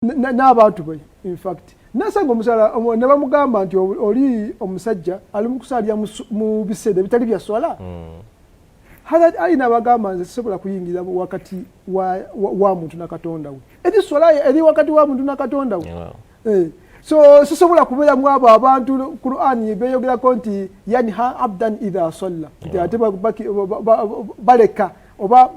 n'abantu be in fact nasanga omusala ne bamugamba nti oli omusajja ali mu kusalya mu biseera bitali bya swala hada alina bagamba nze sisobola kuyingira wakati wa muntu na Katonda we edi swala edi wakati wa muntu na Katonda we so sisobola kubeera mu abo abantu Qur'an beyogera konti yani ha abdan idha salla ate baleka oba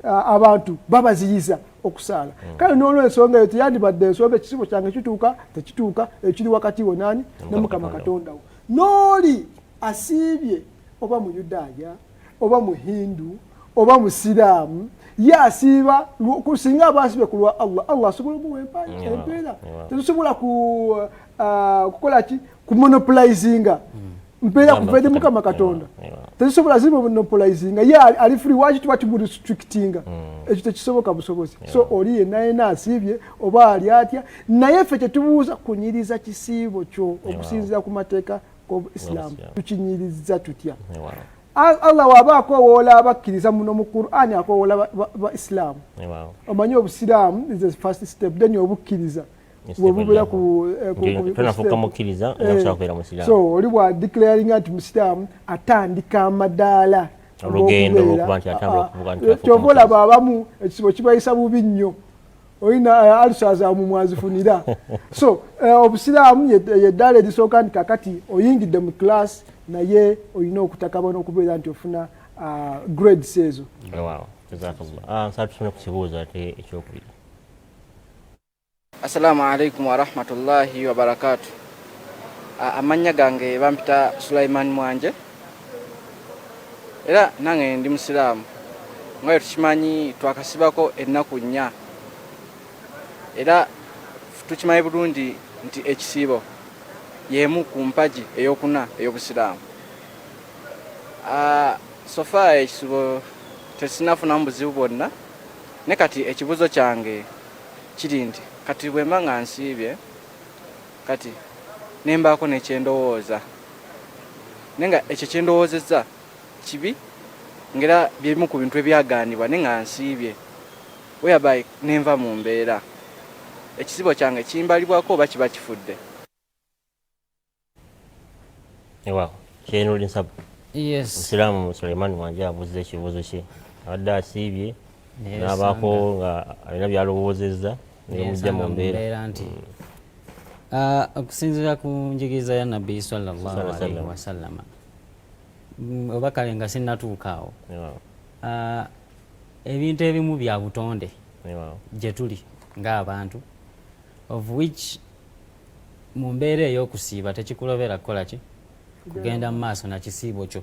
abantu babaziyiza okusala kale nolwe ensonga eyo tiyandibadde ensonga ekisibo kyange kituuka tekituuka ekiri wakati wo nani ne Mukama Katonda wo noli asibye oba mu Yudaaya oba mu Hindu oba mu Siraamu yasiba kusinga abasibe kulwa Allah subhanahu wa ta'ala empera tusobola kukola ki ku monopolizinga mpera kuvede Mukama Katonda tusobola zibo monopolizinga ya ali free wachi twati mu restrictinga ekyo tekisoboka busobozi so oli naye nasibye oba ali atya naye ffe tetubuuza kunyiriza kisibo kyo okusinzira ku mateeka ko Islam tukinyiriza tutya Allah wabako wola abakkiriza muno mu Qur'ani akowola ba Islam omanyi obusiramu is the first step then obukkiriza wobubera ku tunafuka mukkiriza nakusobola kubeera musiramu so oli wa declaring anti musiramu atandika amadaala olugendo okuba nti atambula okuvuga nti kyovola babamu ekisibo kibayisa bubi nnyo oyina alisaza mu mwazifunira so obusiramu yeddaala erisooka nti kakati oyingidde mu class naye oyina okutakaba n'okubeera nti ofuna grades ezo. Wow, jazakallah. Sasa tufuna kukibuuza ate ekyokubiri. Assalamu alaikum wa rahmatullahi wa barakatuh. Amanya gange bampita Sulaiman Mwanje. Era nange ndi musiramu. Ngayo tukimanyi twakasibako ennaku nnya. Era tukimanyi bulungi nti ekisibo yemu ku mpaji eyokuna ey'obusiraamu. Sofa ekisibo tesinafuna mbuzibu bwonna ne kati ekibuzo kyange kiri nti kati bwe mba nga nsiibye kati nembaako nekyendowooza nenga ekyo kyendowoozezza kibi ngera byemu ku bintu ebyagaanibwa ne nga nsiibye whereby nenva mu mbeera ekisibo kyange kimbalibwako oba kiba kifudde. Wow, kyenuli nsabu. Yes. Musiramu Sulaiman Mwanje abuze ekibuzo kye. Abadde asiibye n'abaako nga alina byalowoozezza nemujja mu mbeera nti okusinziira ku njigiriza ya Nabbi sallallahu alaihi wasallam oba kale nga sinnatuukaawo ebintu ebimu bya butonde gye tuli ng'abantu of which mu mbeera ey'okusiiba tekikulobera kukola ki kugenda mu maaso na kisiibo kyo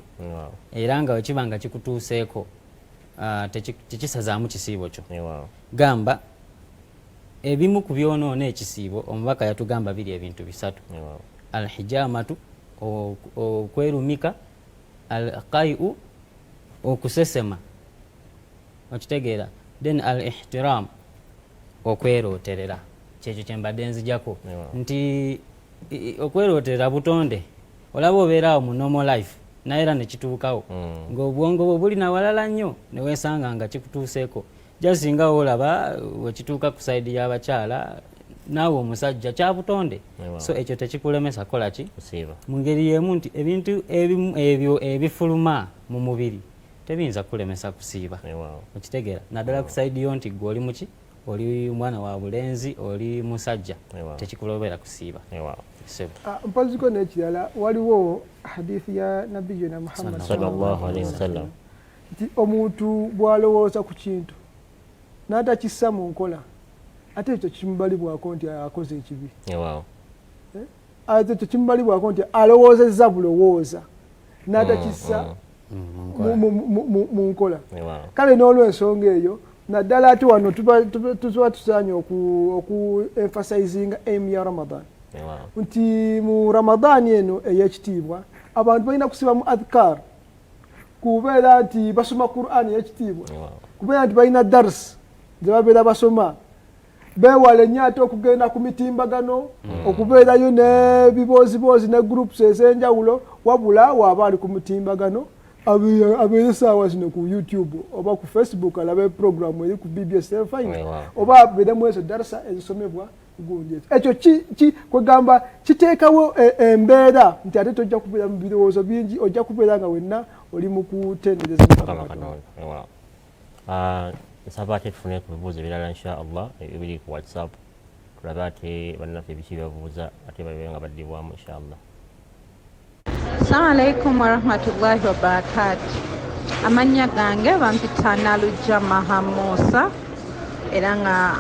era nga wekiba nga kikutuuseeko tekisazaamu kisiibo kyo gamba ebimu ku byonoona ekisiibo omubaka yatugamba biri ebintu bisatu alhijamatu okwerumika alqai'u okusesema okitegeera then al ihtiram okwerooterera kyekyo kyembadde nzijako nti okwerooterera butonde olaba obeeraawo mu normal life naye era nekituukawo ng'obwongo bwe buli nawalala nnyo ne weesanga nga kikutuuseeko jasinga olaba wekituuka ku sayidi y'abakyala naawe omusajja kya butonde so ekyo tekikulemesa kola ki mu ngeri y'emu nti ebintu ebimu ebyo ebifuluma mu mubiri tebiyinza kulemesa kusiiba okitegeera naddala ku sayidi yo nti gwe oli muki oli mwana wa bulenzi oli musajja tekikulobera kusiiba. Mpaziko n'ekirala waliwo hadithi ya nabiyina Muhammad sallallahu alaihi wasallam nti omuntu bw'alowooza ku kintu n'atakissa mu nkola ate ekyo kimubalibwako nti akoze ekibi. Ate ekyo kimubalibwako nti alowoozezza bulowooza n'atakissa mu nkola. Kale n'olw'ensonga eyo naddala ati wano tuba tusaanye oku-emphasizinga aim ya Ramadhan. Nti mu Ramadhan eno ey'ekitiibwa abantu balina kusiba mu adhkar kubeera nti basoma Qur'an ey'ekitiibwa kubeera nti balina dars gye babeera basoma beewale nnyo ate okugenda ku mitimbagano okubeerayo n'ebiboozibozi ne groups ez'enjawulo wabula waaba ali ku mutimbagano abeere saawa zino ku YouTube oba ku Facebook alabe program eri ku BBS fine oba abeeremu ezo darasa ezisomebwa gundi ekyo ki kwegamba kiteekawo embeera nti ate tojja kubeera mu birowoozo bingi ojja kubeera nga wenna oli mu kutendereza nsaba ate tufune ku bibuuzo ebirala insha allah ebiri ku WhatsApp tulabe ate bannaffe biki babuuza ate babe nga baddibwamu insha allah. Assalamu alaikum warahmatullahi wabarakatuh. Amanya gange bampita Nalujja Mahamusa era nga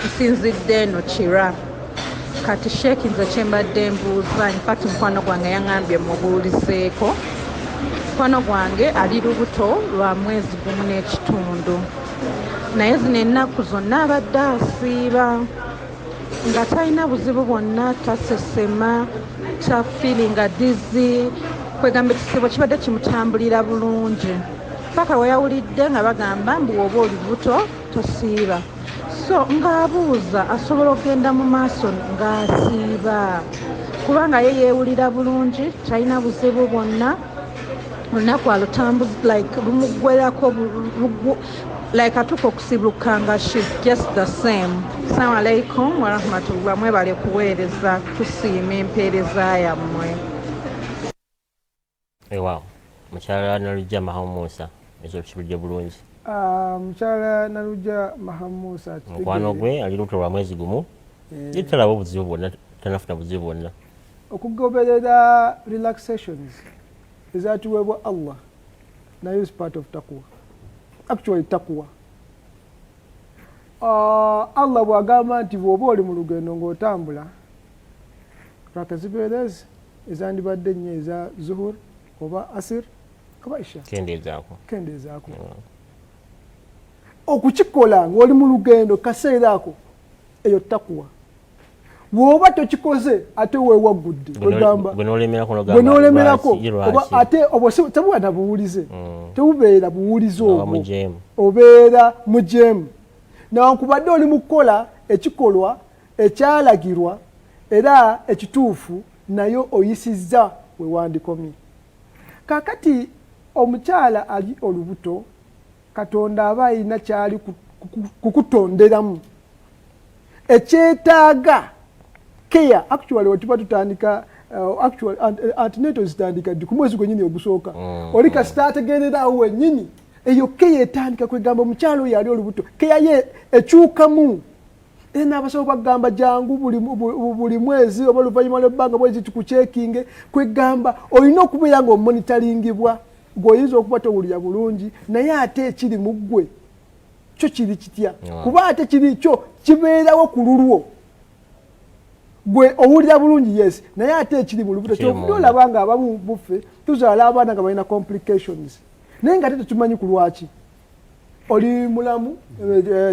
nsinzidde eno Kira. Kati Sheikh nze kyembadde mbuuza infact mukwano gwange yaŋŋambye mubuulizeeko. Mukwano gwange ali lubuto lwa mwezi gumu n'ekitundu naye zino ennaku zonna abadde asiiba nga talina buzibu bwonna, tasesema, tafiiringa dizzy, kwegamba ekisibo kibadde kimutambulira bulungi paka we yawulidde nga bagamba mbu oba oli buto tosiiba. So ng'abuuza asobola okgenda mu maaso ng'asiiba kubanga ye yeewulira bulungi, talina buzibu bwonna, olunaku alutambuza like lumuggwerako like atuuka okusibuka nga she's just the same. Assalamu alaikum warahmatullah. Mwebale kuweereza, tusiima empeereza yammwe. Wow. Mukyala Nalujja Mahamusa ekyo kibudde bulungi. Mukyala Nalujja Mahamusa mukwano gwe ali lubuto lwa mwezi gumu yetalaba obuzibu bwonna, tanafuna buzibu bwonna. Okugoberera relaxations ezatuweebwa Allah nayo is part of taqwa. Actually taqwa. Allah bw'agamba nti bw'oba oli mu lugendo ng'otambula raka zibeerezi ezandibadde nnyo eza zuhur oba asir oba isha kendeezaako okukikola ng'oli mu lugendo kaseera ako eyo taqwa. Bw'oba tokikoze ate weewaggudde gwe n'olemerako oba ate tebuba na buwulize tebubeera buwulize obwo obeera mujeemu nawankubadde oli mu kukola ekikolwa ekyalagirwa era ekituufu nayo oyisizza we wandikomye. Kaakati omukyala ali olubuto Katonda aba alina kyali kukutonderamu ekyetaaga care. Actually wetuba tutandika actually antenatal zitandika ku mwezi gwennyini ogusooka oli kasitaategererawo wennyini eyo care etandika kwegamba omukyala oyo ali olubuto care ye ekyukamu era n'abasawo bagamba jangu buli mwezi oba oluvannyuma lw'ebbanga bwezi tukucekinge kwegamba olina okubeera ng'omonitaringibwa gw'oyinza okuba towulira bulungi naye ate ekiri mu ggwe kyo kiri kitya kuba ate kiri kyo kibeerawo ku lulwo gwe owulira bulungi yes naye ate ekiri mu lubuto kyovudde olaba nga abamu buffe tuzaala abaana nga balina complications naye nga ate tetumanyi ku lwaki. Oli mulamu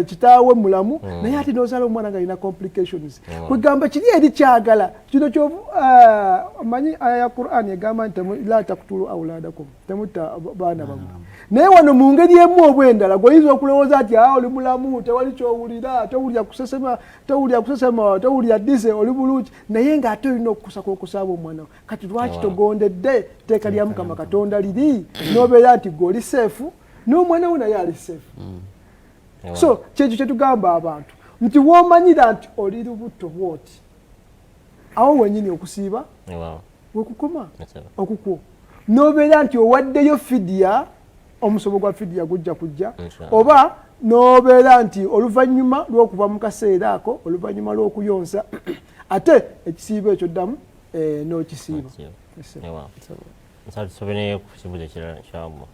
kitaawe mulamu naye ate n'ozaala omwana nga alina complications kwegamba kiri eri kyagala kino manyi aya ya Qur'an egamba nti la taqtulu awladakum temutta baana bammwe naye wano mu ngeri emu obwendala gw'oyinza okulowooza nti oli mulamu tewali kyowulira towulira kusesema towulira dise oli bulungi naye ng'ate olina okukusako okusaaba omwana kati lwaki togondedde teeka lya Mukama Katonda liri n'obeera nti gw'oli seefu n'omwana we naye ali seefu. So kyekyo kyetugamba abantu nti w'omanyira nti oli lubuto bwoti awo wennyini okusiiba wekukoma okukwo n'obeera nti owaddeyo fidiya omusomo gwa fidiya gujja kujja oba n'obeera nti oluvannyuma lw'okuva mu kaseera ako oluvannyuma lw'okuyonsa ate ekisiibo ekyo ddamu n'okisiiba. Tusobeneyo ku kibuuzo ekirala inshallah.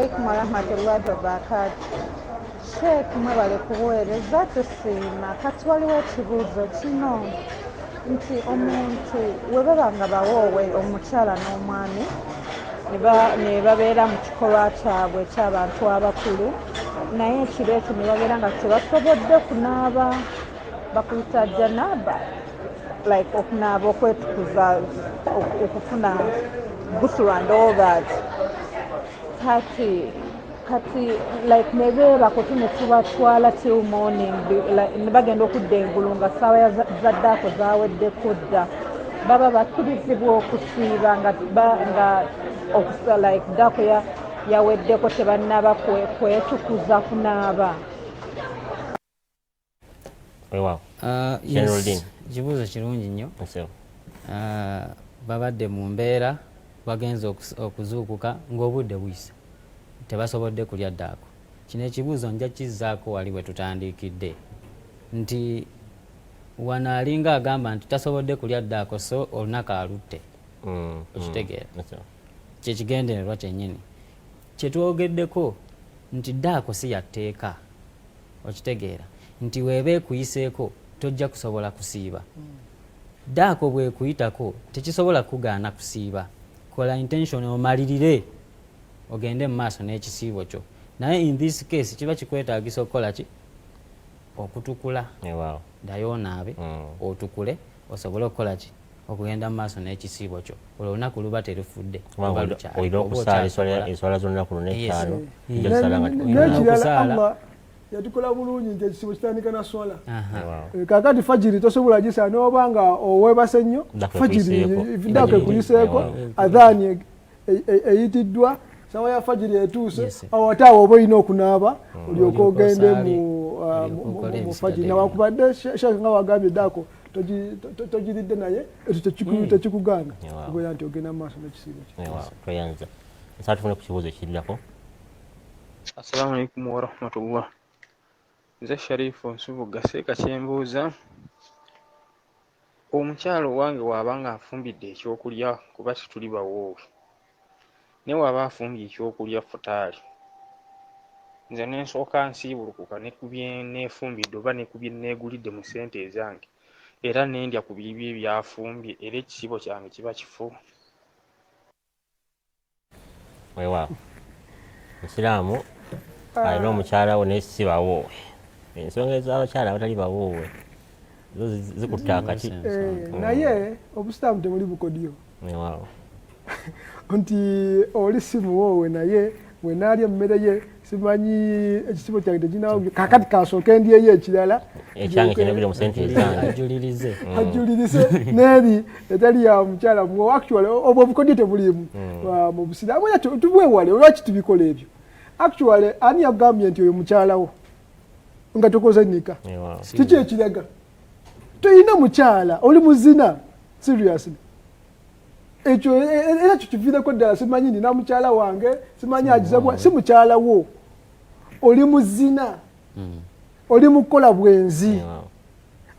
Assalamu warahmatullahi wabarakatuh. Sheikh mwebale kuweereza tusiima kati waliwo ekibuuzo kino nti omuntu we baba nga bawoowe omukyala n'omwami ne babeera mu kikolwa kyabwe eky'abantu abakulu naye ekiro ekyo ne babeera nga tebasobodde kunaaba bakuyita janaba like okunaaba okwetukuza okufuna ghusl and all that kati like nebeera kuti ne tubatwala till morning ne bagenda okudda engulu nga ssaawa zaddaako zaweddeko dda baba bakkirizibwa okusiiba nga like ddaako yaweddeko tebannaba kwetukuza kunaaba. Kibuuzo kirungi nnyo. Babadde mu mbeera bagenze okuzuukuka ng'obudde buyise tebasobodde kulya ddaako. Kino ekibuuzo nja kizzaako wali bwe tutandikidde nti wano alinga agamba nti tasobodde kulya ddaako so olunaku alutte. Okitegeera kyekigendererwa kyennyini kyetwogeddeko nti ddaako si yatteeka. Okitegeera nti weeba ekuyiseeko tojja kusobola kusiiba. Ddaako bwekuyitako tekisobola kugaana kusiiba. Kola intention omalirire ogende mu maaso n'ekisiibo kyo. Naye in this case kiba kikwetaagisa okukola ki? Okutukula. Ddayo onaabe otukule osobole okukola ki? Okugenda mu maaso n'ekisiibo kyo. Olwo olunaku luba terufudde. Olina okusaala enswala z'olunaku n'ettaano. N'ekirala yatukola bulungi nti ekisibo kitandika na swala. Kakati fajiri tosobola gisa n'oba nga owebase nnyo fajiri ddaako ekuyiseeko adhaani eyitiddwa sawa ya fajiri etuuse awate awo oba olina okunaaba olyoka ogende mu fajiri nawakubadde shaka nga wagambye ddaako togiridde naye ekyo tekikugaana obeera nti ogenda mu maaso n'ekisibo kyo. Nsaa tufune ku kibuuzo ekirirako. Assalamu alaikum warahmatullah. Nze Sharifu Nsubuga Seeka kyembuuza, omukyalo wange waaba nga afumbidde ekyokulya kuba tituli bawoowe ne waaba afumbye ekyokulya futaali nze nensooka nsiibulukuka ne ku bye neefumbidde oba ne ku bye neegulidde mu ssente ezange era nendya ku bibyo ebyafumbye era ekisibo kyange kiba kifu. Weewaawo Musiraamu alina omukyala we naye si bawoowe. Ensonga ez'abakyala abatali bawoowe zo zikutta akati. Naye obusitaamu temuli bukodyo. Weewaawo nti oli si muwoowe naye bwe naalya emmere ye simanyi ekisibo kyange tekinaawo kakati kasooke ndyeyo ekirala ekyange kyenebire mu ssente ezange ajulirize n'eri etali ya mukyala muwoowe. Actually obwo obukodyo tebulimu mu busiraamu era tubwewale olwaki tubikola ebyo. Actually ani yagambye nti oyo mukyalawo nga tokoze nika? Kiki ekiraga? Toyina mukyala oli muzina seriously. Ekyo era kikiviireko ddala simanyi nina mukyala wange simanyi agizebwa si mukyala wo oli muzina oli mukola bwenzi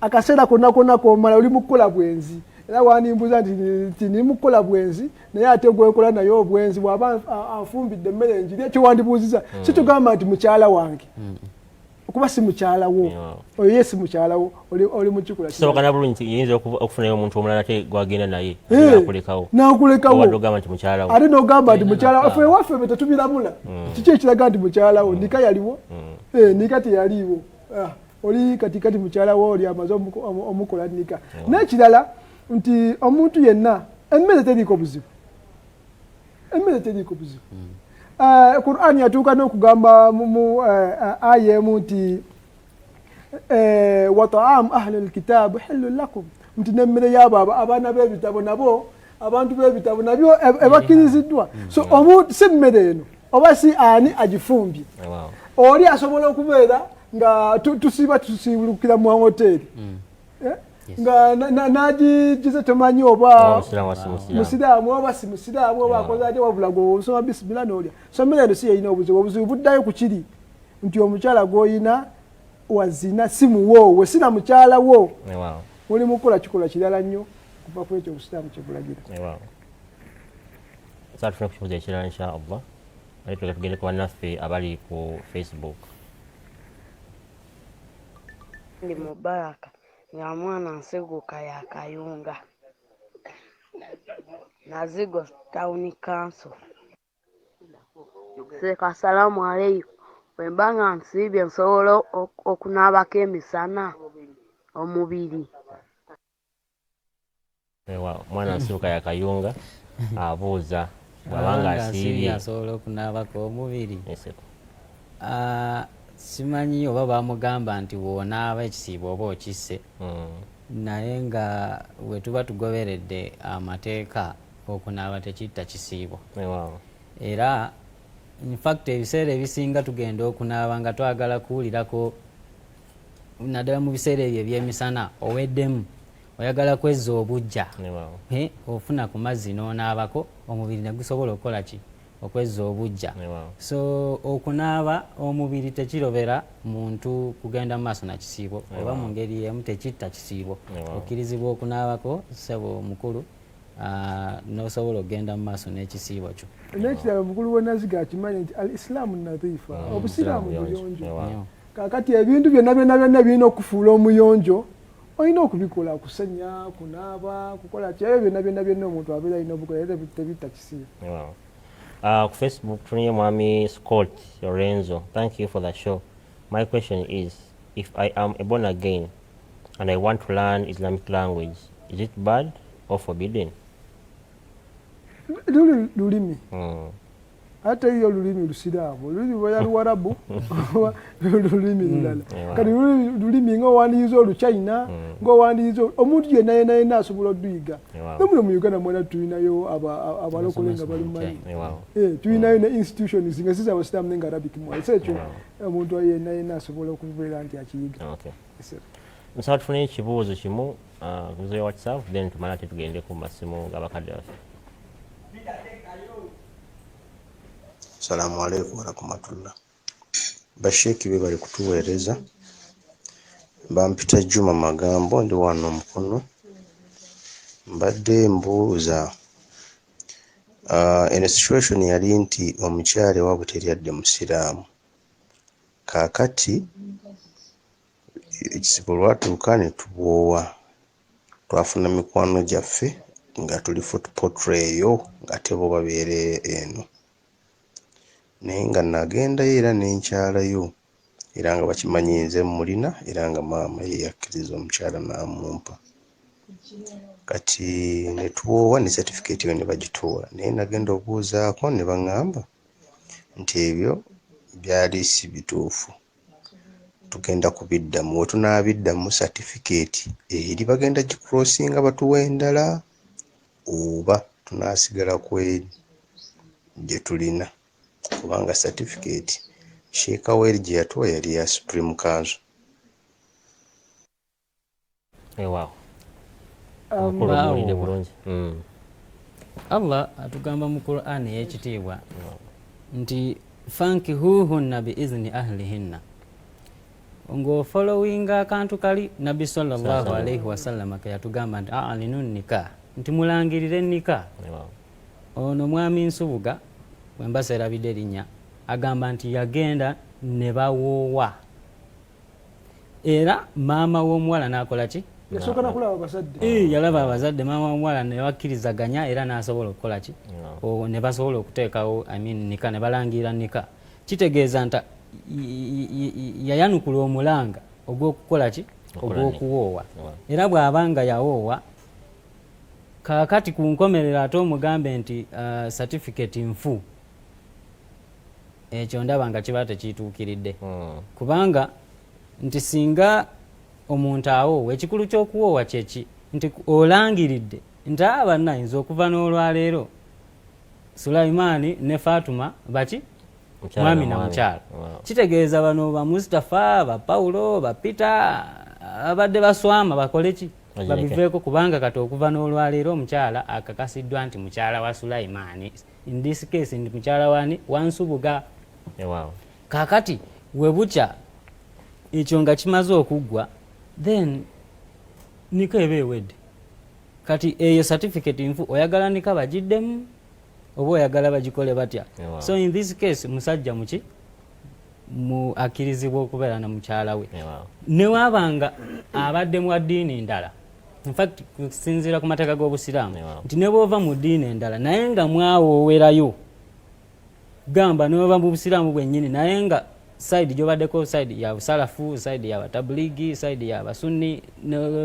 akaseera konna konna komala oli mukola bwenzi era wanimbuza nti ni mukola bwenzi naye ate gwekola naye obwenzi bw'aba afumbidde emmere enjiri ekyo wandibuuziza si tugamba nti mukyala wange okuba si mukyala wo oyo ye si mukyala wo oli mukikula kisoboka na bulungi yinza okufunayo omuntu omulala ate gwagenda naye nakulekawo ogamba nti mukyala wo ate n'ogamba nti mukyala ffe waffe be tetubiramula kiki ekiraga nti mukyala wo nika yaliwo nika teyaliiwo oli katikati mukyala wo oli amaze omukola nika. N'ekirala nti omuntu yenna emmere teriiko buzibu. Qur'an yatuuka n'okugamba mu aya emu nti wa ta'amu ahli alkitabu hillun lakum, nti n'emmere y'abo abaana b'ebitabo nabo abantu b'ebitabo nabyo ebakkiriziddwa. So omuntu si mmere eno oba si ani agifumbye oli asobola okubeera nga tusiibulukira mu hoteri nga nagigize tomanyi oba musiraamu oba si musiraamu oba akoze atya wabula gosoma bisimila n'olya. So mmere eno si yeyina obuzibu. Obuzibu buddayo ku kiri nti omukyala gw'oyina wazina si muwoowe si na mukyala wo oli mukola kikola kirala nnyo kuva ku ekyo obusiraamu kyebulagira. Tufune ku kibuuzo ekirala inshaallah naye tugende ku bannaffe abali ku Facebook. Ndi Mubaraka nga mwana nseguka ya Kayunga Nazigo Town Council. Seeka assalamu alaykum. Bwemba nga nsiibye nsobola okunaabako emisana omubiri. Mwana nsibuka ya Kayunga abuuza bw'abanga asiibye asobola okunaabako omubiri. Simanyi oba bamugamba nti bw'onaaba ekisiibo oba okisse naye nga we tuba tugoberedde amateeka okunaaba tekitta kisiibo era in fact ebiseera ebisinga tugenda okunaaba nga twagala kuwulirako naddala mu biseera ebyo ebyemisana oweddemu oyagala kwezza obujja ofuna ku mazzi n'onaabako omubiri ne gusobola okukola ki okwezza obujja so okunaaba omubiri tekirobera muntu kugenda mu maaso na kisiibo oba mu ngeri emu tekitta kisiibo okkirizibwa okunaabako ssebo omukulu n'osobola okgenda mu maaso n'ekisiibo kyo n'ekirala omukulu wenaziga akimanyi nti al islaamu nadhifa obusiraamu buyonjo kakati ebintu byonna birina okufuula omuyonjo olina okubikola kusenya kunaaba kukola ki ebyo byonna omuntu abeera alina obukola era tebitta kisiibo. Ku Facebook tuniye mwami Scott Lorenzo, thank you for the show. My question is, if I am a born again and I want to learn Islamic language, is it bad or forbidden? Lulimi ate iyo lulimi lusiraamu lulimi lwa Luwarabu lulimi lulala kati lulimi ng'owandiyiza Oluchina ng'owandiyiza omuntu yenna asobola okuyiga nomuno mu Uganda mwena tulinayo abalokole nga balimanyi tulinayo ne institutions nga siza abasiraamu nenga Arabic mwese ekyo omuntu yenna asobola okubeera nti akiyiga. Nsaba tufune ekibuuzo kimu kuzo ya WhatsApp then tumala tugende ku masimu g'abakadde baffe. Assalamu alaikum warahmatullah. Basheki be bali kutuweereza. Bampita Juma Magambo ndi wano Mukono. Mbadde mbuuza in a situation yali nti omukyale waabwe teryadde musiraamu. Kaakati ekizibu lwatuuka ne tuboowa. Twafuna mikwano gyaffe nga tuli foot portrait yo nga tebo babeere eno. Naye nga nagendayo era nenkyalayo era nga bakimanyi nze mulina era nga maama ye yakkiriza omukyala n'amumpa. Kati ne tuwoowa ne certificate yo ne bagituwa naye nagenda obuuzaako ne baŋŋamba nti ebyo byali si bituufu tugenda kubiddamu we tunaabiddamu certificate eri bagenda gicrossinga batuwa endala oba tunaasigala ku eri gye tulina kubanga certificate Sheikh Aweri gye yatuwa yali ya Supreme Council. Allah atugamba mu Qur'an ey'ekitiibwa nti fankihuhunna biizni ahlihinna ng'ofollowinga akantu kali Nabbi sallallahu alaihi wasallam ke yatugamba nti a'linu nikah nti mulangirire nika. Ono mwami Nsubuga bwe mbaserabidde erinnya agamba nti yagenda ne bawoowa era maama w'omuwala n'akola ki yasooka nakulaba abazadde yalaba abazadde maama w'omuwala ne bakkirizaganya era n'asobola okukola ki ne basobola okuteekawo nika ne balangirira nika kitegeeza nti yayanukula omulanga ogw'okukola ki ogw'okuwoowa era bw'abanga yawoowa kaakati ku nkomerero ate omugambe nti certificate nfu ekyo ndaba nga kiba tekituukiridde kubanga nti singa omuntu awoowa ekikulu ky'okuwoowa kyeki nti olangiridde nti bannayinza okuva n'olwaleero Sulaimaani ne Fatuma baki mwami na mukyala kitegeeza bano ba Mustafa ba Paulo ba Peter abadde baswama bakole ki babiveeko kubanga kati okuva n'olwaleero omukyala akakasiddwa nti mukyala wa Sulaimaani in this case ndi mukyala wani Wansubuga. Kaakati we bukya ekyo nga kimaze okuggwa then nika eba ewedde kati eyo certificate nfu oyagala nika bagiddemu oba oyagala bagikole batya. So in this case musajja muki mu akkirizibwa okubeera na mukyala we newabanga abadde mu ddiini ndala in fact kusinziira ku mateeka g'obusiraamu nti ne bw'ova mu ddiini endala naye nga mwawoowerayo gamba n'ova mu busiraamu bwennyini naye nga side gy'obaddeko side ya busalafu side ya batabuligi side ya basunni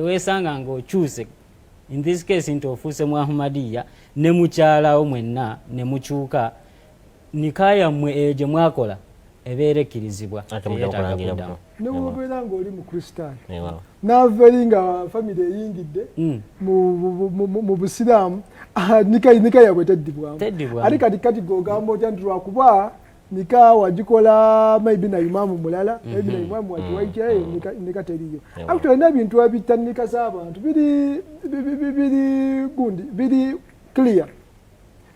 weesanga ng'okyuse in this case nti ofuuse mu Ahmadiyya ne mukyalawo mwenna ne mukyuka nikaya mmwe eyo gye mwakola ebeera ekkirizibwa ne bwobeera ng'oli mu kristaani Wow. n'averi nga famire eyingidde mu busiraamu nika yabwe teddibwamu ate kati gogamba otya nti lwakuba nika wagikola maybe na imamu mulala maybe na imamu wakiwaikirayo nika teriyo actually n'ebintu ebitta nika z'abantu biri clear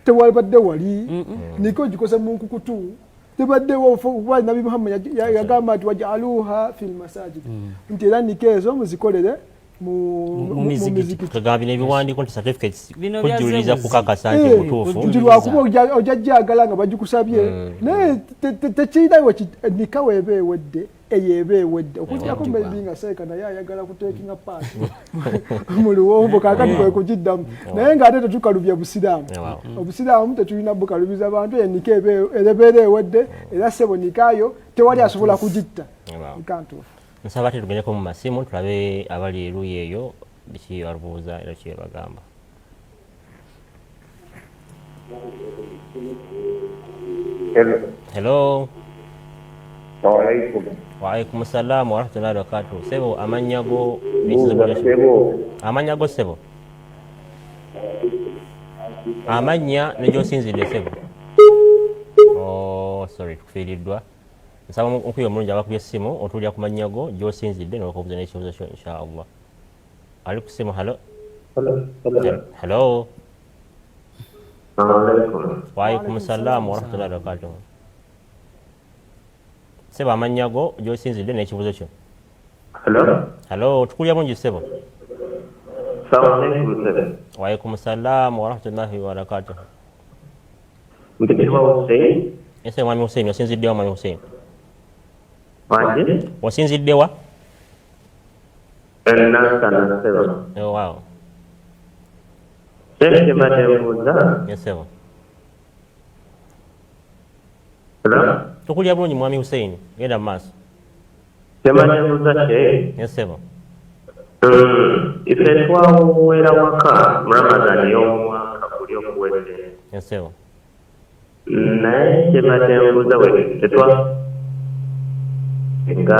tewabadde wali nika ogikosa mu nkukutu tebaddewo kuba nabi Muhammad yagamba nti waj'aluha fil masajid nti era nika ezo muzikolere mu mizikiti kagambye n'ebiwandiiko nti certificates kujuliriza kukakasa nti mutuufu nti lwakuba ojajjagala nga bagikusabye naye tekirinayo nika weeba ewedde eyeeba ewedde okugyako maybe nga seeka naye ayagala kuteekinga paasi mu luwombo kaakati kwe kugiddamu naye ng'ate tetukalubya busiraamu obusiraamu tetulina bukalubiza bantu enika ebeera ewedde era ssebo nikaayo tewali asobola kugitta nikantuufu. Nsaba ate tugendeko mu masimu tulabe abali eruyi eyo biki babuuza era ki bagamba. Hello. Waalaikum salaam wa rahmatullahi wa barakatuh. Sebo amannya go amanya go sebo amanya ne gyosinzidde sebo. Oh sorry tufiiriddwa. Nsaba okuyo omulungi abakubye essimu otulya ku mannya go gy'osinzidde n'okubuuza n'ekibuuzo kyo inshaallah. Ali ku ssimu halo. Hello. Waalaikum salaam wa rahmatullahi wa barakatuh. Sebo amannya go gy'osinzidde n'ekibuuzo kyo. Hello tukulya bulungi sebo. Waalaikum salaam wa rahmatullahi wa barakatuh. Ese mwami Hussein osinziddewa mwami Hussein. Wasinziddewa? Oh, wow. Yes, sir. Tukulya bulungi mwami Hussein genda mu maaso. Yes, sir. Ife twawera waka mu Ramadhan y'omwaka guli okuwedde. Yes, sir. Naye kyebatembuuza we tetwa nga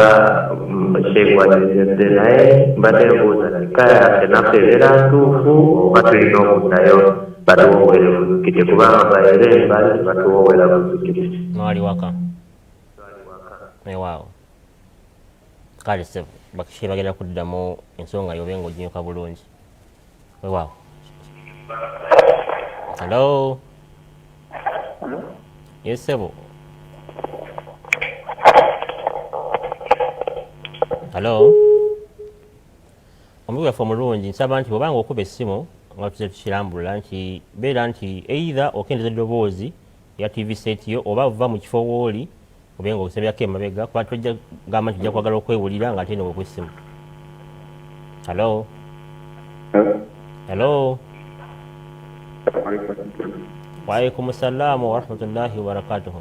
kyegwajizedde naye batembuuza nikaya enaffe ebeera ntuufu oba tulina okuddayo batuwoowere muzikiti kubanga baire bali batuwoowera muzikiti. Nwali waka. Wow. Kale sebo bakishe bagenda kuddamu ensonga yobe ng'oginyoka bulungi. Wow. Hello. Yes, sebo. Hello. Omuwe fo mulungi nsaba nti bw'obanga okuba essimu nga tuze tukirambulula nti beera nti either okendeza eddoboozi ya TV set yo oba va mu kifo wooli obenga okusebyako emabega kuba tojja gamba nti ojja kwagala okwewulira nga ate ne bwekwessimu. Hello. Hello. Waalaikum salaam wa rahmatullahi wa barakatuh.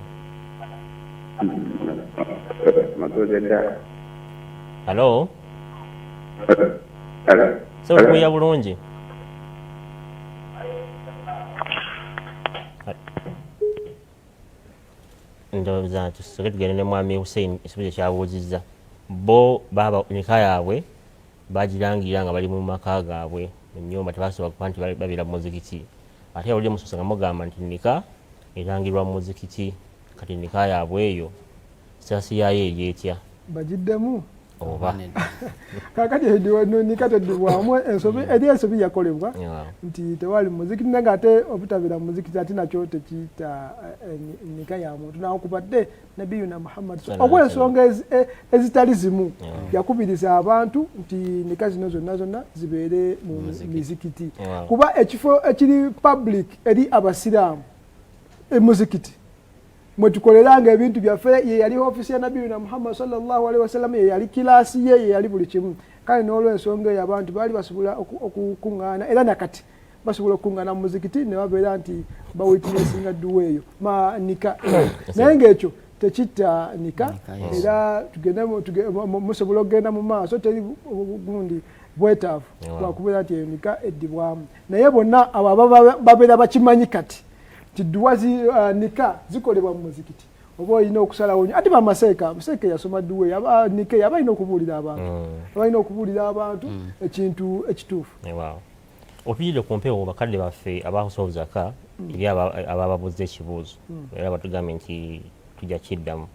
Hello. So kuya bulungi. Ndowooza tusoke tugende ne mwami Hussein ekibuuzo kyabuuzizza. Bo baba nika yaabwe bagirangira nga bali mu maka gaabwe mu nnyumba tebasobola kuba nti babeera mu muzikiti. Ate yawulire musoso nga mugamba nti nika erangirwa mu muzikiti kati nika yaabwe eyo sitaasi yaayo eri etya? Bagiddemu oba kakati nika teddibwamu eri ensobi yakolebwa nti tewali muzikiti naye ng'ate obutabeera mu muzikiti ate nakyo tekiyita nika ya muntu nawakubadde nabiyuna Muhammad olw'ensonga ezitali zimu yakubiriza abantu nti nika zino zonna zibeere mu mizikiti kuba ekifo ekiri public eri abasiraamu emuzikiti mwetukoleranga ebintu byaffe ye yali ofisi ya nabiyuna Muhammad sallallahu alaihi wasallam ye yali kilasi ye yali buli kimu kale n'olw'ensonga eyo abantu baali basobola okukuŋŋaana era nakati basobola okukuŋŋaana mu muzikiti ne babeera nti bawitnessinga dduwa eyo nika naye ng'ekyo tekitta nika era musobola okugenda mu maaso teri gundi bwetaavu lwakubeera nti eyo nika eddibwamu naye bonna abo babeera bakimanyi kati tidduwa nika zikolebwa mu muzikiti oba olina okusalawo ati bamaseeka museeke yasoma dduwe nike aba alina okubuulira abantu aba alina okubuulira abantu ekintu ekituufu. Otuyire ku mpewo bakadde baffe abasoozaka eri abababuuza ekibuuzo era batugambye nti tujja kiddamu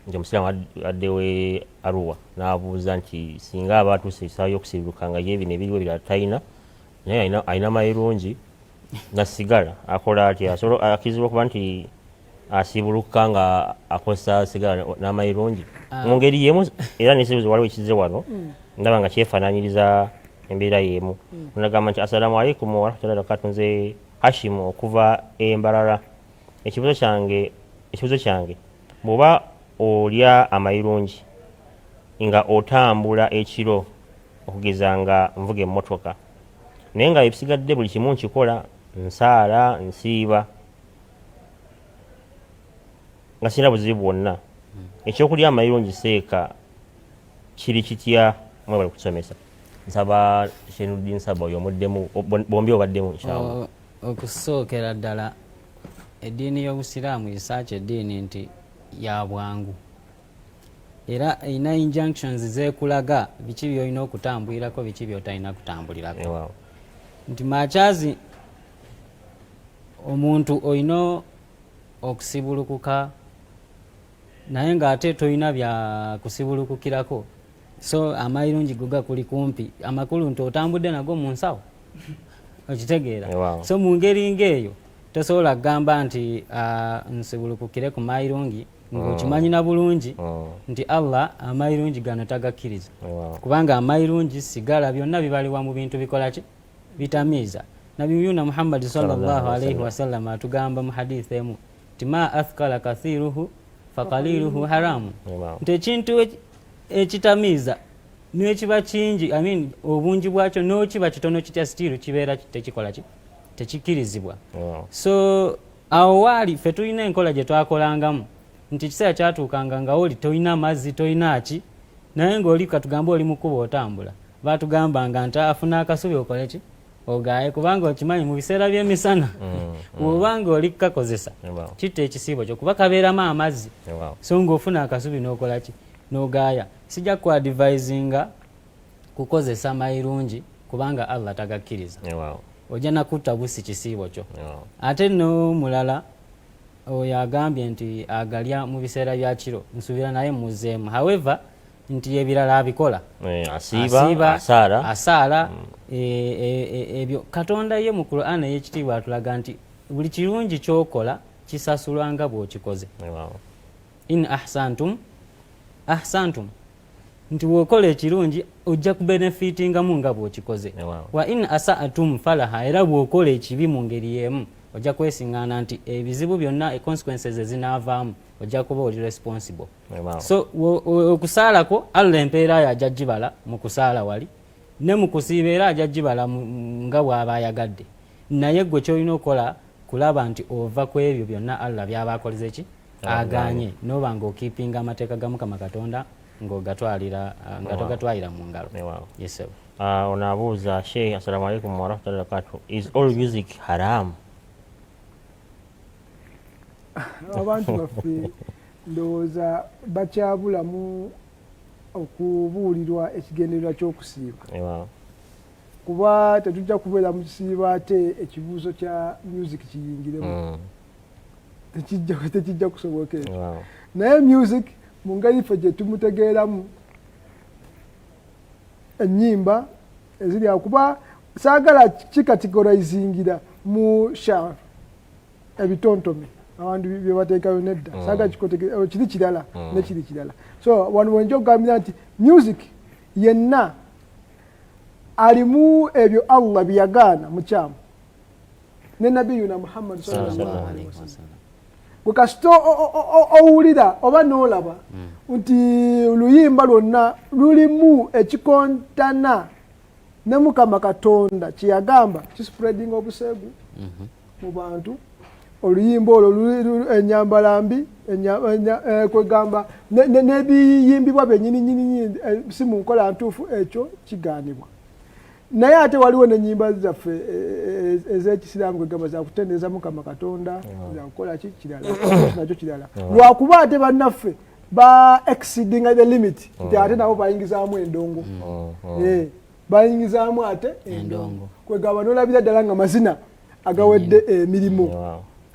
nti omusiraamu addewe Arua n'abuuza nti singa aba atuuse essaawa y'okusiiruka nga ye bino ebiriwo birala talina naye alina mayirungi nasigala akola atya akizibwa okuba nti asibuluka nga akosa sigala n'amayirungi mu ngeri yemu era n'ekibuuzo waliwo ekize wano ndaba nga kyefaanaanyiriza embeera y'emu. Nagamba nti assalamu alaikum warahmatullahi wabarakatuh, nze Hashim okuva Embarara. Ekibuuzo kyange bw'oba olya amayirungi nga otambula ekiro okugeza nga nvuga emmotoka naye nga ebisigadde buli kimu nkikola nsaala nsiiba nga sirina buzibu bwonna, ekyokulya amayirungi seeka kiri kitya mwebali kutusomesa? Nsaba Shenuddin Saba oyo omuddemu bombi obaddemu inshallah. Okusookera ddala eddiini y'Obusiraamu esaakya eddiini nti ya bwangu era erina injunctions zeekulaga biki by'olina okutambulirako biki by'otalina kutambulirako. Nti makyazi omuntu olina okusibulukuka naye ng'ate tolina bya kusibulukukirako, so amayirungi guga kuli kumpi, amakulu nti otambudde nago mu nsawo okitegeera. So mu ngeri ng'eyo tosobola kugamba nti nsibulukukire ku mayirungi ng'okimanyina bulungi nti Allah amayirungi gano tagakkiriza kubanga amayirungi sigala byonna bibaliwa mu bintu bikola ki bitamiiza. Nabiyuna Muhammad sallallahu alaihi wasallam atugamba mu hadithi emu nti ma athqala kathiruhu faqaliluhu haramu, nti ekintu ekitamiiza n'ekiba kingi obungi bwakyo n'okiba kitono kitya stiru kibeera tekikola ki tekikkirizibwa. So awo waali ffe tulina enkola gye twakolangamu nti kiseera kyatuukanga nga oli tolina mazzi tolina ki naye ng'oli katugamba oli mukuba otambula, baatugambanga nti afuna akasubi okole ki ogaye kubanga okimanyi mu biseera by'emisana bw'obanga oli kukakozesa kitta ekisiibo kyo kuba kabeeramu amazzi, so ng'ofuna akasubi n'okola ki n'ogaaya. Sijja kuadvisinga kukozesa mayirungi kubanga Allah tagakkiriza, ojja nakutta busi kisiibo kyo. Ate n'omulala oyo agambye nti agalya mu biseera bya kiro nsuubira naye muzeemu, however nti ebirala abikola asiiba asaala ebyo. Katonda ye mu Qur'an ey'ekitiibwa atulaga nti buli kirungi kyokola kisasulwanga bw'okikoze. In ahsantum nti bw'okola ekirungi ojja kubenefitingamu nga bw'okikoze. Wa in asa'atum falaha, era bw'okola ekibi mu ngeri y'emu ojja kwesiŋŋaana nti ebizibu byonna consequences ezinaavaamu ojja kuba oli responsible. So okusaalako Allah empeera yo ajja gibala mu kusaala wali ne mu kusiiba era ajja gibala nga bw'aba ayagadde, naye gwe kyolina okukola kulaba nti ova ku ebyo byonna Allah by'aba akoleze ki aganye, noba ng'okiipinga amateeka ga Mukama Katonda ng'ogatwalira nga togatwalira mu ngalo. Yes, ono abuuza Sheikh, assalamu alaikum warahmatullahi wabarakatuh, is all music haram? Abantu baffe ndowooza bakyabulamu okubuulirwa ekigendererwa ky'okusiiba kuba tetujja kubeera mu kisiiba ate ekibuuzo kya music kiyingiremu tekijja kusobokera. Naye music mu ngeri ffe gye tumutegeeramu ennyimba eziri awo kuba saagala kikategorizingira mu genre ebitontome abantu bye bateekayo nedda saagala kiri kirala nekiri kirala. So wano wenja okugambira nti music yenna alimu ebyo Allah byeyagaana mu kyamu ne nabiyuna Muhammad sallallahu alaihi wasallam. Kasito owulira oba n'olaba nti oluyimba lwonna lulimu ekikontana ne Mukama Katonda kyeyagamba kispreading obuseegu mu bantu, oluyimba olwo enyambala mbi kwegamba n'ebiyimbibwa byennyini si mu nkola ntuufu, ekyo kigaanibwa. naye ate waliwo n'ennyimba zaffe ez'ekisiraamu kwegamba zakutendereza Mukama Katonda zakukola ki kirala nakyo kirala lwakuba ate bannaffe ba exceeding the limit nti ate nabo bayingizaamu endongo bayingizaamu ate endongo kwegamba n'olabira ddala nga mazina agawedde emirimu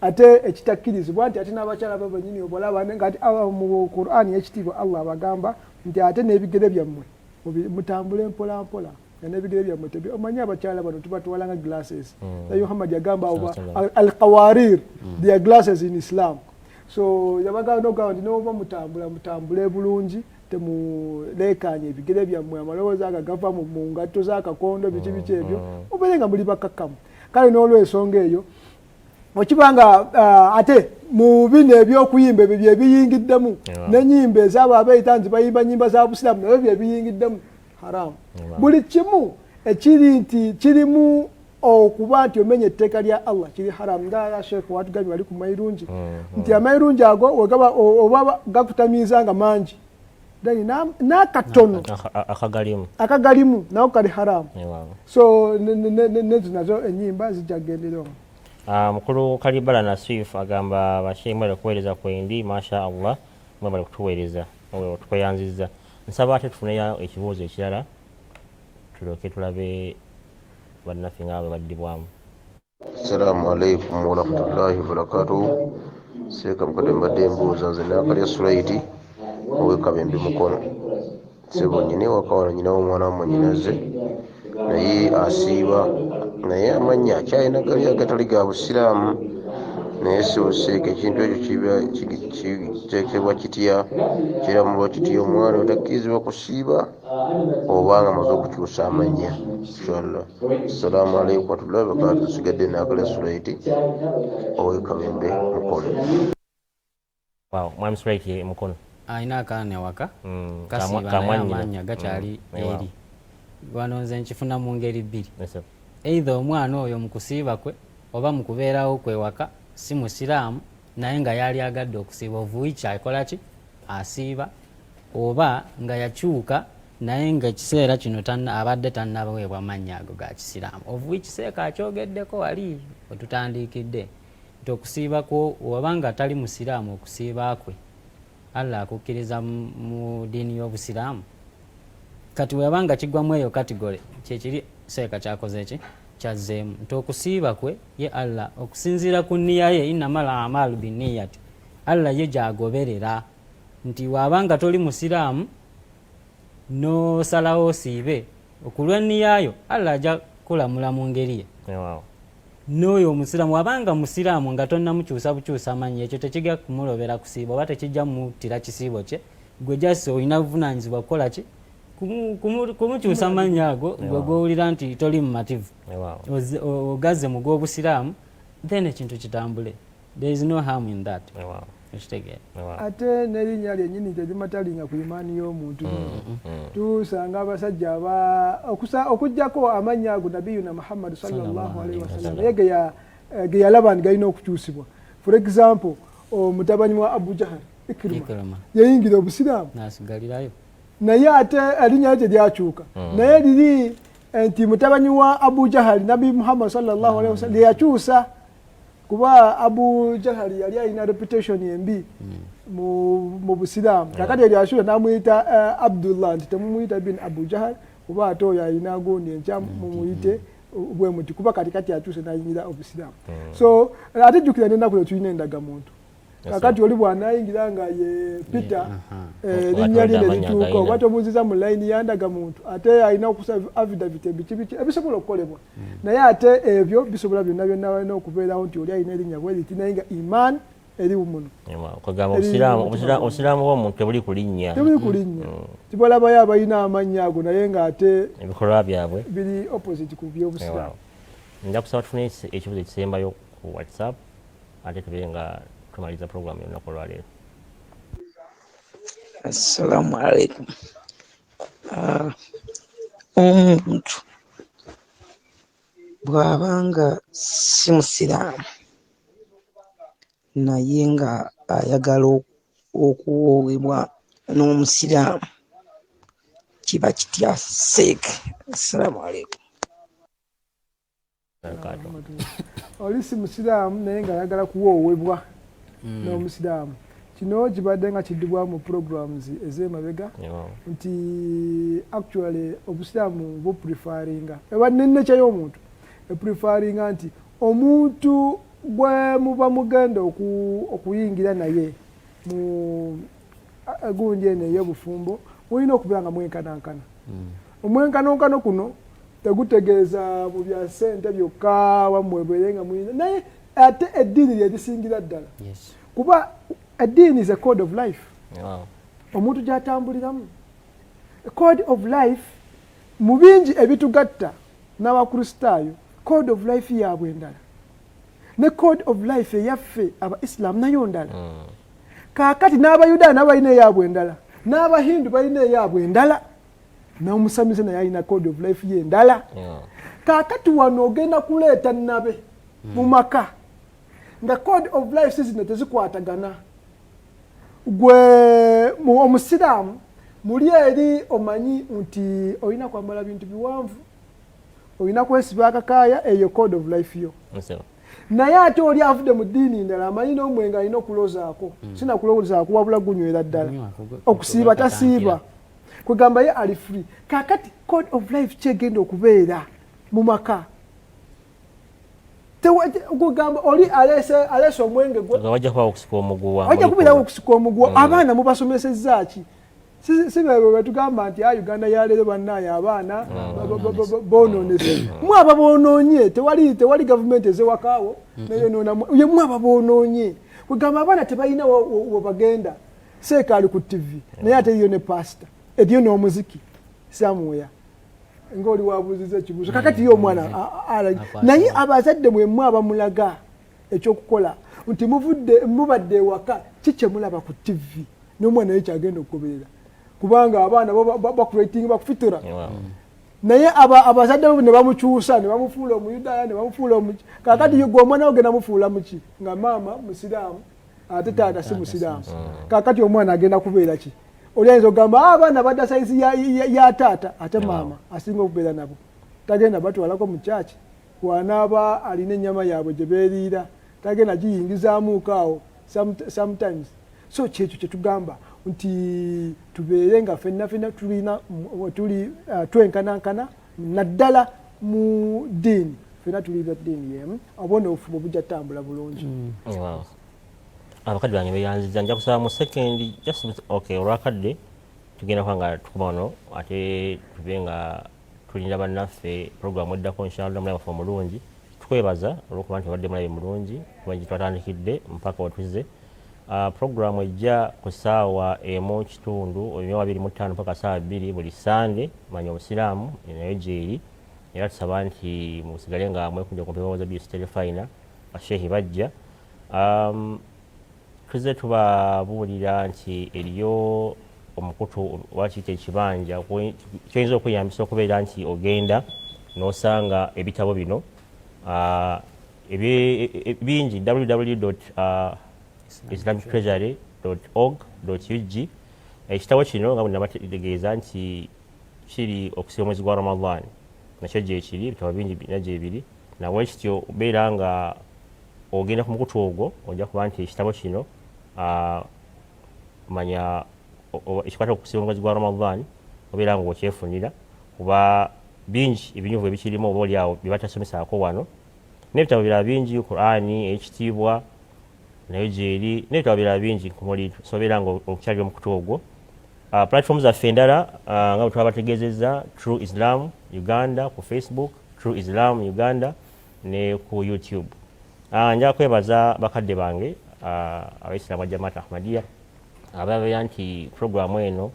ate ekitakkirizibwa nti ate n'abakyala babo bennyini obalaba ngati mu Qur'ani ekitiibwa Allah abagamba nti ate n'ebigere byammwe mutambule mpola mpola n'ebigere byammwe omanyi abakyala bano tubatwala nga glasses naye Muhammad yagamba al-qawarir their glasses in Islam so yabagamba n'okugamba nti n'oba mutambule bulungi temuleekaanye ebigere byammwe amalowooza agagava mu ngatto z'akakondo biki ebyo obeere nga muli bakakkamu kale n'olw'ensonga eyo okibanga ate mu bino ebyokuyimba ebyo byebiyingiddemu n'ennyimba ez'abo abeeyita nti bayimba nnyimba za busiraamu nabyo byebiyingiddemu haramu buli kimu ekiri nti kirimu okuba nti omenye etteeka lya Allah kiri haramu nga Sheikh watugambye wali ku mayirungi nti amayirungi ago oba gakutamiiza nga mangi dani n'akatono akagalimu nawo kali haramu so nezo nazo ennyimba zijja kugenderwamu. Mukulu Kalibala Nasif agamba bashimwe okuweereza kwendi masha Allah mwebale kutuweereza tukweyanziza nsaba ate tufuneyo ekibuuzo ekirala tulyoke tulabe bannaffe nga bwe baddibwamu. Assalamu alaikum warahmatullahi wabarakatuh. Seeka mukadde mbadde mbuuza nze nakalya sulaiti ow'ekabembe Mukono sebo nyine waka wano nyinawo omwana wamwanyinaze naye asiiba naye amannya akyalina gali agatali ga busiraamu naye sibuseeka ekintu ekyo kiteekebwa kitya kiramulwa kitya omwana otakkirizibwa kusiiba obanga amaze okukyusa amannya inshallah. Assalamu alaikum warahmatullahi wabarakatuh. Nsigadde nakalya sulaiti ow'ekabembe Mukono. Mwami Sulaiti Mukono alina akaana ewaka kasiiba naye amannya gakyali eri wano nze nkifuna mu ngeri bbiri eitha omwana oyo mu kusiiba kwe oba mu kubeerawo kwe waka si musiraamu naye nga yali agadde okusiiba ovuiki akola ki asiiba oba nga yakyuka naye nga ekiseera kino abadde tannabaweebwa amannya ago ga kisiraamu ovuiki seeka akyogeddeko wali wetutandiikidde nti okusiiba kwo oba nga tali musiraamu okusiiba kwe Allah akukkiriza mu diini y'obusiraamu kati webanga kigwamu eyo kategore kyekiri seeka kyakoze ki kyazzeemu nti okusiiba kwe ye Allah okusinziira ku nniya ye innamal a'maalu binniyati Allah ye gyagoberera nti wabanga toli musiraamu n'osalawo osiibe okulwa nniyayo Allah ajja kulamula mu ngeri ye n'oyo omusiraamu wabanga musiraamu nga tonnamukyusa bukyusa amannya ekyo tekijja kumulobera kusiiba oba tekijja mutira kisiibo kye gwe jasi olina buvunaanyizibwa kukola ki kumukyusa amannya ago gwe gwowulira nti toli mumativu ogazze mu gw'obusiraamu then ekintu kitambule. There is no harm in that. Ate n'erinnya lyennyini terimatalinga ku imaani y'omuntu tusanga abasajja okuggyako amannya ago nabiyuna Muhammad sallallahu alaihi wasallam naye ge yalaba nti galina okukyusibwa. For example mutabani wa Abu Jahal Ikrima yayingira obusiraamu n'asigalirayo naye ate erinnya lye lyakyuka naye liri nti mutabani wa Abu Jahal Nabi Muhammad sallallahu alaihi wasallam yakyusa kuba Abu Jahal yali alina reputation embi mu busiraamu kakati yali ashula namuyita Abdullah nti temumuyita bin Abu Jahal kuba ate oyo alina gundi enkya mumuyite bwe muti kuba katikati akyuse nayingira obusiraamu. So ate jjukira n'ennaku lwe tulina endagamuntu kakati oli bw'anayingira nga ye Peter linnya lye lituuka oba tomuziza mu layini yandagamuntu ate alina okusaba affidavit biki ebisobola okukolebwa naye ate ebyo bisobola byonna byonna balina okubeerawo nti oli alina erinnya bwe liti naye nga iman eri muno obusiraamu bw'omuntu tebuli kulinnya tibalabayo abalina amannya ago naye ng'ate ebikolwa byabwe biri opposite ku by'obusiraamu. Nja kusaba tufune ekibuzo ekisembayo ku WhatsApp ate tubeere nga tumaliza programu y'olunaku olwaleero. Assalamu alaikum. Omuntu bw'abanga si musiraamu naye nga ayagala okuwoowebwa n'omusiraamu kiba kitya seeka. Assalamu alaikum. barakatuh. Oli si musiraamu naye nga ayagala kuwoowebwa n'omusiraamu. Kino kibadde nga kiddibwa mu programs ez'emabega nti actually obusiraamu buprefaringa eba nennekya y'omuntu eprefaringa nti omuntu gwe muba mugenda okuyingira naye mu gundi eno ey'obufumbo mulina okubeera nga mwenkanankana. Omwenkanonkano kuno tegutegeeza mu bya ssente byokka wamwebeere nga mulina naye ate eddiini lye lisingira ddala kuba eddiini is a code of life. Omuntu gy'atambuliramu code of life mu bingi ebitugatta n'abakristaayo code of life yaabwe endala ne code of life eyaffe abaisiraamu nayo ndala. Kaakati n'abayudaaya nabo balina eyaabwe endala n'abahindu balina eyaabwe endala n'omusamize naye alina code of life ye endala. Kaakati wano ogenda kuleeta nabe mu maka nga code of life sizino tezikwatagana. Gwe omusiraamu muli eri omanyi nti olina kwambala bintu biwanvu olina kwesiba akakaaya eyo code of life yo. Naye ate oli avudde mu ddiini ndala amanyi n'omwenga alina okulozaako sinakulowozaako wabula gunywera ddala okusiiba tasiiba kwegamba ye ali free. Kaakati code of life kyegenda okubeera mu maka kugamba oli alese omwenge wajja kuba okusika omuguwa wajja kubeerawo okusika omuguwa. Abaana mubasomesezza ki? Si bwe tugamba nti Uganda yaleero bannaaye abaana boonoonese. Mwaba boonoonye tewali gavumenti ezewakaawo ye mwaba boonoonye. Kwegamba abaana tebalina we bagenda. Seeka ali ku TV naye ate eriyo ne pasita eriyo n'omuziki samweya ng'oli wabuuziza ekibuuzo. Kakati ye omwana naye abazadde mwemwe abamulaga ekyokukola nti mubadde ewaka kikye mulaba ku TV n'omwana naye kyagenda okugoberera kubanga abaana bakurating bakufitira. Naye abazadde ne bamukyusa ne bamufuula omuyudaaya ne bamufuula omuki. Kakati ye gwe omwana ogenda mufuula muki nga maama musiraamu ate taata si musiraamu. Kakati omwana agenda kubeera ki? Oli ayinza okugamba abaana badda sayizi ya taata ate maama asinga okubeera nabo tagenda batwalako mu kyaki wanaaba alina ennyama yaabwe gye beeriira tagenda giyingizaamuuko awo sometimes. So kyekyo kye tugamba nti tubeere nga ffenna tuli twenkanankana naddala mu ddiini ffenna tuliira ddiini yemu obona obufumo bujja tambula bulungi. Abakadde bange beyanziza nja kusaba mu second olwakadde tugenda kuba nga tukuba wano ate tube nga tulinda bannaffe programu eddako inshallah mulabe waffe omulungi. Tukwebaza olwokuba nti obadde mulabe mulungi kuba gye twatandikidde mpaka watuze. Programu ejja ku ssaawa emu kitundu 2:25 mpaka ssaawa 2 buli Sande manya obusiraamu nayo gyeri era tusaba nti musigale nga mwekunja kumpewoza bistelefina bashehi bajja. Tuze tubabuulira nti eriyo omukutu wakiyita ekibanja kyoyinza okweyambisa okubeera nti ogenda n'osanga ebitabo bino bingi www.islamictreasury.org.ug. Ekitabo kino nga bwe nabategeeza nti kiri okusiba omwezi gwa Ramadhan nakyo gyekiri ebitabo bingi bina gyebiri nawe kityo obeera nga ogenda ku mukutu ogwo ojja kuba nti ekitabo kino manya ekikwata okusiba omwezi gwa Ramadhan obeera nga okyefunira kuba bingi ebinyuvu ebikirimu oba oli awo bye batasomesaako wano n'ebitabo birala bingi Qur'ani ekitiibwa nayo gyeri n'ebitabo birala bingi kumuliitu so obeera nga okukyalira omukutu ogwo. Platform zaffe endala nga bwe twabategeezezza True Islam Uganda ku Facebook, True Islam Uganda ne ku YouTube. Nja kwebaza bakadde bange abaisiramu Jamaat Ahmadiyya ababeera nti programu eno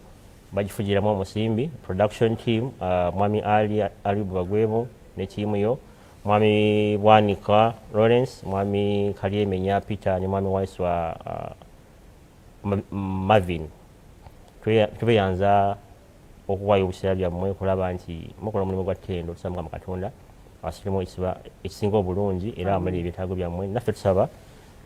bagifugiramu omusimbi. Production team Mwami Ali Bagwebo ne tiimu yo, Mwami Bwanika Lawrence, Mwami Kalyemenya Peter ne Mwami Waiswa Marvin. Tubeyanza okuwaayo obuseera byammwe kulaba nti mukola omulimu gwa ttendo tusaba Mukama Katonda asirimu ekisinga obulungi era amuli ebyetaago byammwe. Naffe tusaba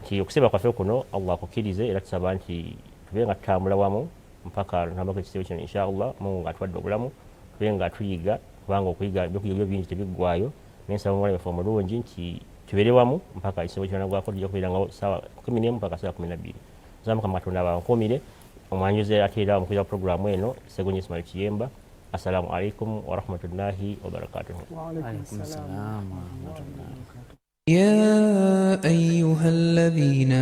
nti okusiba kwaffe kuno Allah akukkirize era tusaba nti tube nga tutambula wamu mpaka ntambako ekisibo kino inshallah Mungu nga atuwadde obulamu tube nga tuyiga kubanga okuyiga ebyokuyiga bingi tebiggwaayo Nensaba omwana waffe omulungi nti tubeere wamu mpaka ekisebo kyonagwako tujja kubeeranga ssaawa 11 mpaka ssaawa 12. Nzamba Mukama Katonda abankuumire omwanjuzi ate era omukuza puroguramu eno Ssegonyi Ismail Kiyemba. Assalamu alaikum wa rahmatullahi wa barakatuh. Wa alaikum assalam wa rahmatullahi. يا أيها الذين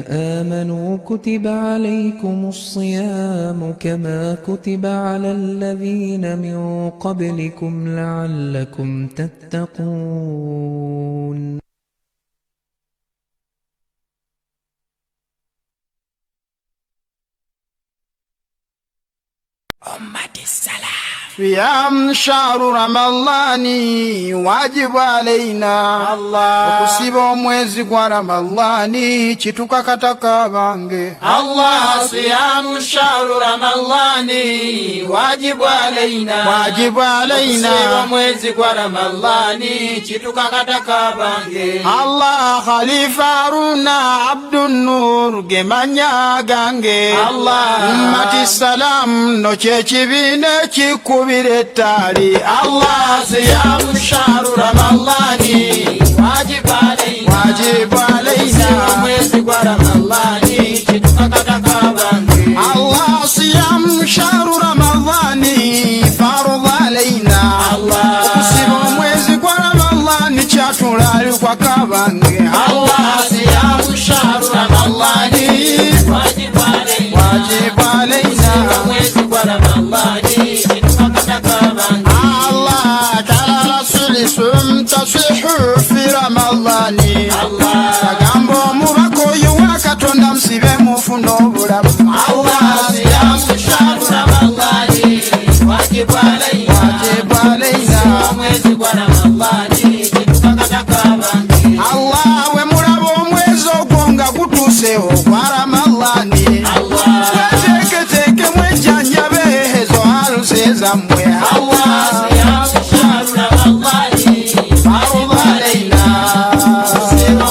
آمنوا كتب عليكم الصيام كما كتب على الذين من قبلكم لعلكم تتقون. أمة السلام. صيام شهر رمضان واجب علينا الله okusiba omwezi gwa Ramadhani kituka kataka bange Allah صيام شهر رمضان واجب علينا okusiba omwezi gwa Ramadhani kituka kataka bange Allah Khalifa Haruna Abdun Nur gemanya gange Allah ummati salam no chechibine chikubire tali Allah صيام شهر رمضان واجب علينا mwezi wa Ramadhani kitukakataka bange Allah صيام شهر رمضان فرض علينا Allah okusiba mwezi wa Ramadhani chatulali kwa kabange Allah صيام شهر رمضان واجب علينا mwezi wa Ramadhani Allah ta'ala rasuli تصح في رمضان الله tagambo mubako yuwakatonda msibe mufuno bulamu Allah صيام شهر رمضان واجب علينا mwezi wa Ramadhani kitukakataka bange Allah we mulabo mwezi ogwonga kutuseho kwa Ramadhani Allah teketeke mwenjanja behezo haluseza mwe Allah صيام شهر رمضان فرض علينا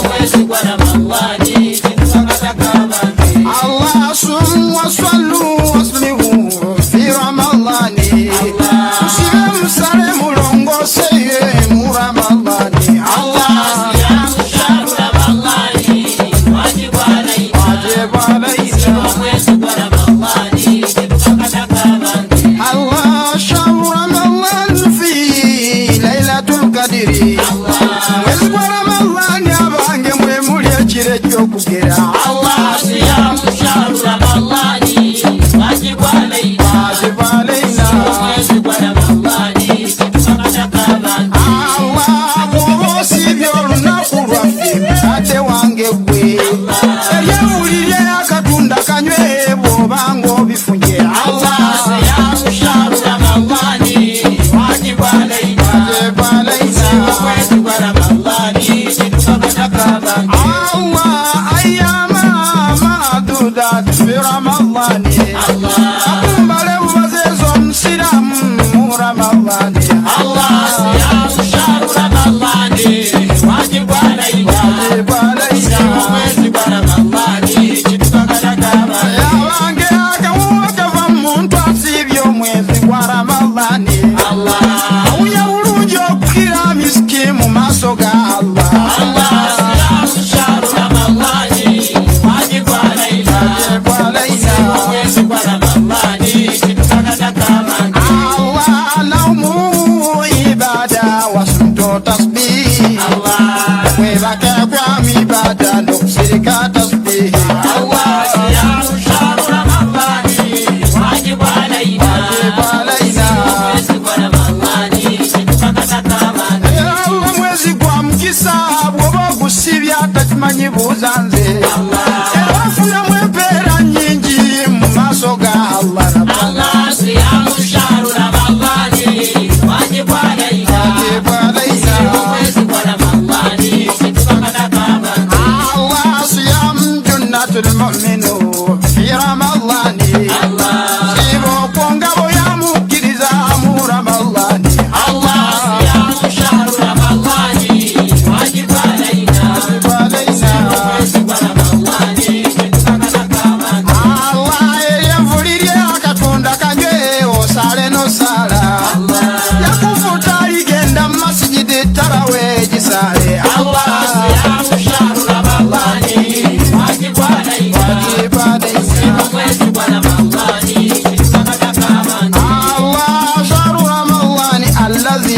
mwezi wa Ramadhani kitukakataka bange Allah sum wasallu waslimu fi Ramadhani usibe msale mulongose mu Ramadhani Allah صيام شهر رمضان واجب علينا mwezi wa Ramadhani kitukakataka bange Allah شهر رمضان في ليلة القدر mwezi wa Ramadhani abange mwe muli ekire kyokugera Allah صيام شهر رمضان واجب علينا mwezi wa Ramadhani kitukakataka bange Allah mwosibye olunaku lwaffe ate wange gwe eryewulirye akatunda kanywe bw'obanga obifunye Allah صيام شهر رمضان واجب علينا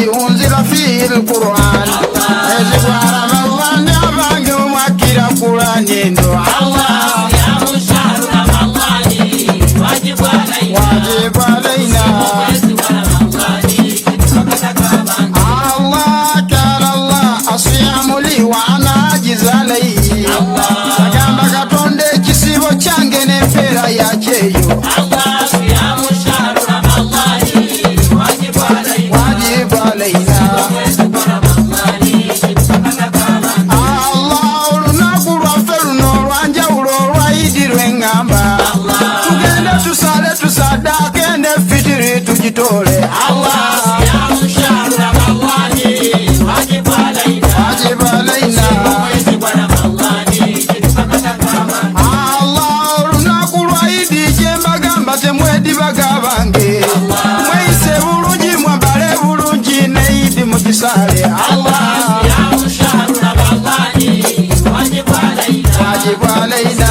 الذي أنزل فيه القرآن يجب على رمضان يباني ومكر القرآن الله صيام شهر رمضان واجب علينا الله كان الله الصيام لي وأنا أجز عليه agamba katonda ekisibo kyange n'empeera yakyeyo wajibu alaina Allah olunaku lwaffe luno olwanjawulo olwayidi lwengamba tugende tusale tusaddaake n'effitiri tugitoole wajibu alaina temwedi bagabange mwese bulungi mwambale bulungi neidi mukisale wajibu alaina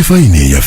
Faine ya